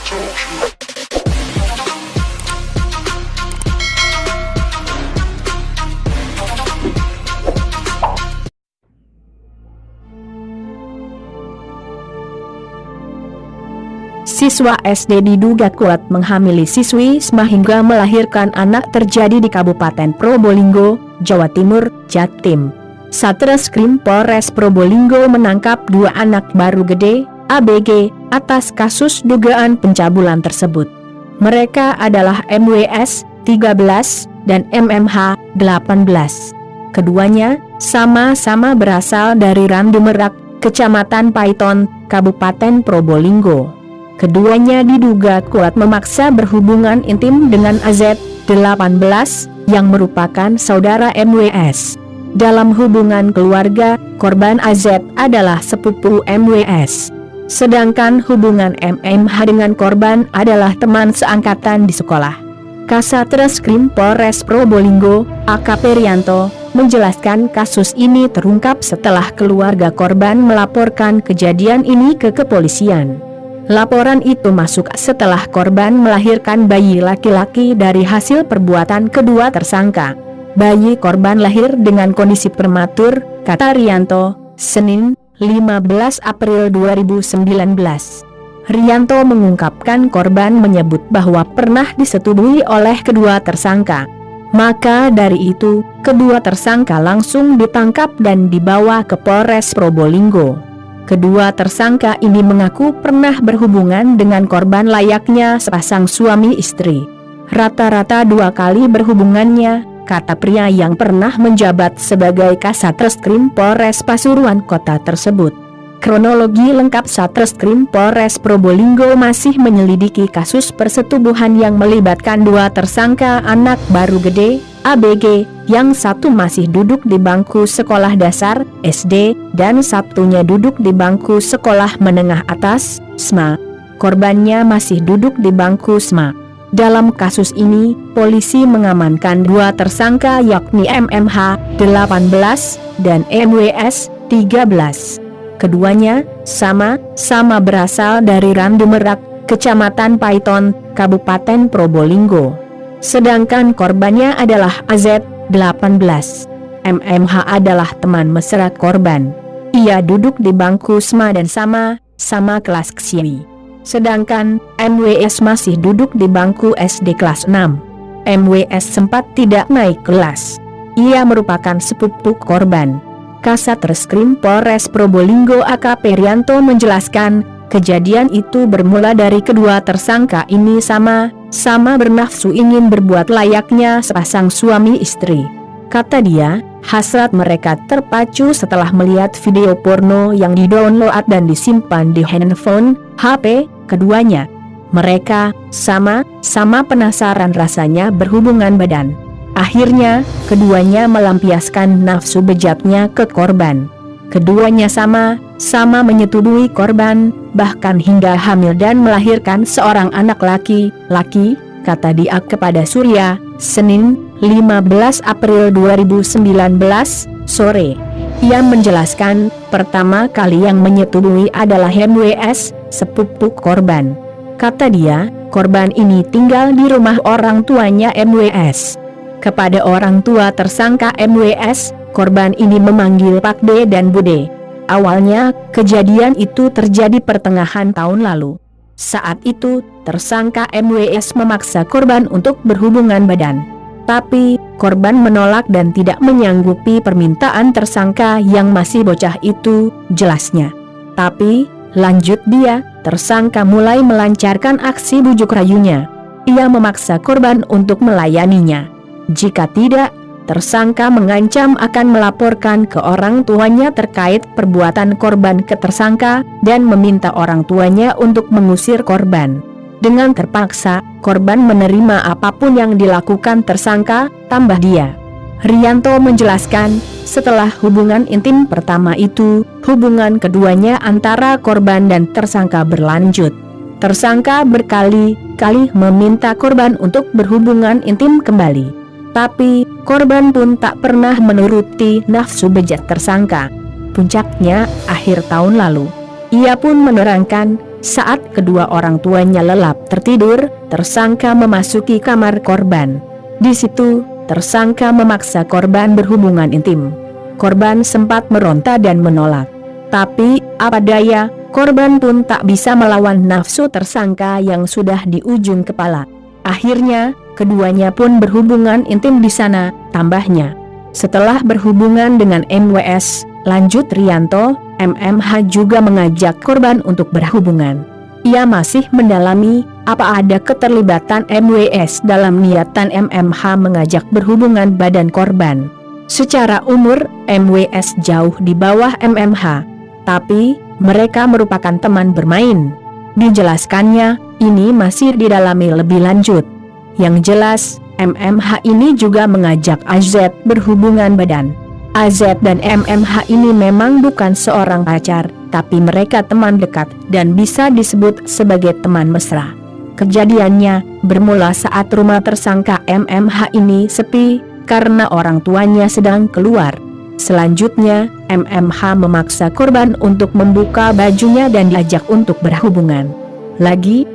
Siswa SD diduga kuat menghamili siswi SMA hingga melahirkan anak terjadi di Kabupaten Probolinggo, Jawa Timur, Jatim. Satreskrim Polres Probolinggo menangkap 2 anak baru gede, ABG, atas kasus dugaan pencabulan tersebut. Mereka adalah MWS, 13, dan MMH, 18. Keduanya sama-sama berasal dari Randu Merak, Kecamatan Paiton, Kabupaten Probolinggo. Keduanya diduga kuat memaksa berhubungan intim dengan AZ, 18, yang merupakan saudara MWS. Dalam hubungan keluarga, korban AZ adalah sepupu MWS. Sedangkan hubungan MMH dengan korban adalah teman seangkatan di sekolah. Kasatreskrim Polres Probolinggo, AKP Rianto, menjelaskan kasus ini terungkap setelah keluarga korban melaporkan kejadian ini ke kepolisian. Laporan itu masuk setelah korban melahirkan bayi laki-laki dari hasil perbuatan kedua tersangka. Bayi korban lahir dengan kondisi prematur, kata Rianto, Senin, 15 April 2019. Rianto mengungkapkan korban menyebut bahwa pernah disetujui oleh kedua tersangka. Maka dari itu, kedua tersangka langsung ditangkap dan dibawa ke Polres Probolinggo. Kedua tersangka ini mengaku pernah berhubungan dengan korban layaknya sepasang suami istri. Rata-rata 2 kali berhubungannya, kata pria yang pernah menjabat sebagai Kasatreskrim Polres Pasuruan kota tersebut. Kronologi lengkap Satreskrim Polres Probolinggo masih menyelidiki kasus persetubuhan yang melibatkan 2 tersangka anak baru gede, ABG, yang satu masih duduk di bangku sekolah dasar, SD, dan satunya duduk di bangku sekolah menengah atas, SMA. Korbannya masih duduk di bangku SMA. Dalam kasus ini, polisi mengamankan 2 tersangka yakni MMH, 18, dan MWS, 13. Keduanya, sama berasal dari Randu Merak, Kecamatan Paiton, Kabupaten Probolinggo. Sedangkan korbannya adalah AZ, 18. MMH adalah teman mesra korban. Ia duduk di bangku SMA dan sama kelas KSIWI. Sedangkan MWS masih duduk di bangku SD kelas 6. MWS sempat tidak naik kelas. Ia merupakan sepupu korban. Kasatreskrim Polres Probolinggo AKP Rianto menjelaskan, kejadian itu bermula dari kedua tersangka ini sama bernafsu ingin berbuat layaknya sepasang suami istri. Kata dia, hasrat mereka terpacu setelah melihat video porno yang didownload dan disimpan di handphone, HP, keduanya. Mereka sama penasaran rasanya berhubungan badan. Akhirnya, keduanya melampiaskan nafsu bejatnya ke korban. Keduanya sama menyetujui korban, bahkan hingga hamil dan melahirkan seorang anak laki-laki, kata dia kepada Surya, Senin, 15 April 2019, sore. Ia menjelaskan, pertama kali yang menyetujui adalah MWS, sepupu korban. Kata dia, korban ini tinggal di rumah orang tuanya MWS. Kepada orang tua tersangka MWS, korban ini memanggil Pak D dan Bude. Awalnya, kejadian itu terjadi pertengahan tahun lalu. Saat itu, tersangka MWS memaksa korban untuk berhubungan badan. Tapi, korban menolak dan tidak menyanggupi permintaan tersangka yang masih bocah itu, jelasnya. Tapi, lanjut dia, tersangka mulai melancarkan aksi bujuk rayunya. Ia memaksa korban untuk melayaninya. Jika tidak, tersangka mengancam akan melaporkan ke orang tuanya terkait perbuatan korban ke tersangka dan meminta orang tuanya untuk mengusir korban. Dengan terpaksa, korban menerima apapun yang dilakukan tersangka, tambah dia. Rianto menjelaskan, setelah hubungan intim pertama itu, hubungan keduanya antara korban dan tersangka berlanjut. Tersangka berkali-kali meminta korban untuk berhubungan intim kembali. Tapi, korban pun tak pernah menuruti nafsu bejat tersangka. Puncaknya, akhir tahun lalu. Ia pun menerangkan, Saat kedua orang tuanya lelap tertidur, tersangka memasuki kamar korban. Di situ, tersangka memaksa korban berhubungan intim. Korban sempat meronta dan menolak. Tapi, apa daya, korban pun tak bisa melawan nafsu tersangka yang sudah di ujung kepala. Akhirnya, keduanya pun berhubungan intim di sana, tambahnya. Setelah berhubungan dengan MWS, lanjut Rianto, MMH juga mengajak korban untuk berhubungan. Ia masih mendalami, apa ada keterlibatan MWS dalam niatan MMH mengajak berhubungan badan korban. Secara umur, MWS jauh di bawah MMH. Tapi, mereka merupakan teman bermain. Dijelaskannya, ini masih didalami lebih lanjut. Yang jelas, MMH ini juga mengajak AZ berhubungan badan. AZ dan MMH ini memang bukan seorang pacar, tapi mereka teman dekat dan bisa disebut sebagai teman mesra. Kejadiannya bermula saat rumah tersangka MMH ini sepi, karena orang tuanya sedang keluar. Selanjutnya, MMH memaksa korban untuk membuka bajunya dan diajak untuk berhubungan. Lagi,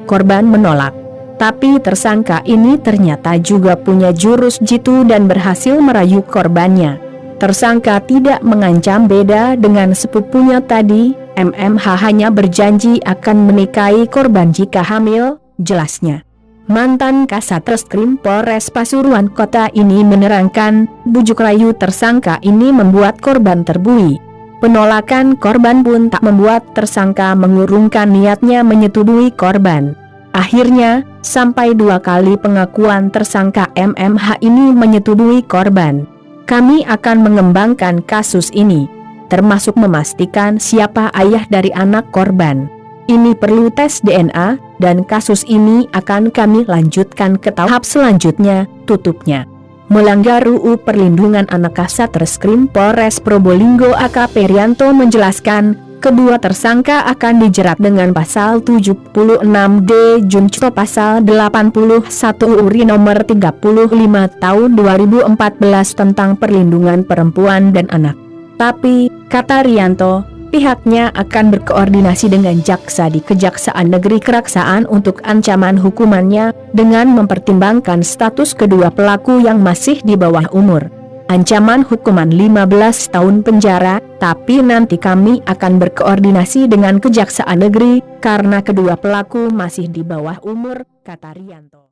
korban menolak. Tapi tersangka ini ternyata juga punya jurus jitu dan berhasil merayu korbannya. Tersangka tidak mengancam, beda dengan sepupunya tadi. MMH hanya berjanji akan menikahi korban jika hamil, jelasnya. Mantan Kasat Reskrim Polres Pasuruan Kota ini menerangkan, bujuk rayu tersangka ini membuat korban terbui. Penolakan korban pun tak membuat tersangka mengurungkan niatnya menyetubui korban. Akhirnya, sampai 2 kali pengakuan tersangka MMH ini menyetubui korban. Kami akan mengembangkan kasus ini, termasuk memastikan siapa ayah dari anak korban. Ini perlu tes DNA, dan kasus ini akan kami lanjutkan ke tahap selanjutnya, tutupnya. Melanggar UU Perlindungan Anak, Kasat Reskrim Polres Probolinggo AKP Rianto menjelaskan, kedua tersangka akan dijerat dengan pasal 76D Junto pasal 81 URI nomor 35 tahun 2014 tentang perlindungan perempuan dan anak. Tapi, kata Rianto, pihaknya akan berkoordinasi dengan jaksa di Kejaksaan Negeri Keraksaan untuk ancaman hukumannya dengan mempertimbangkan status kedua pelaku yang masih di bawah umur. Ancaman hukuman 15 tahun penjara, tapi nanti kami akan berkoordinasi dengan Kejaksaan Negeri karena kedua pelaku masih di bawah umur, kata Rianto.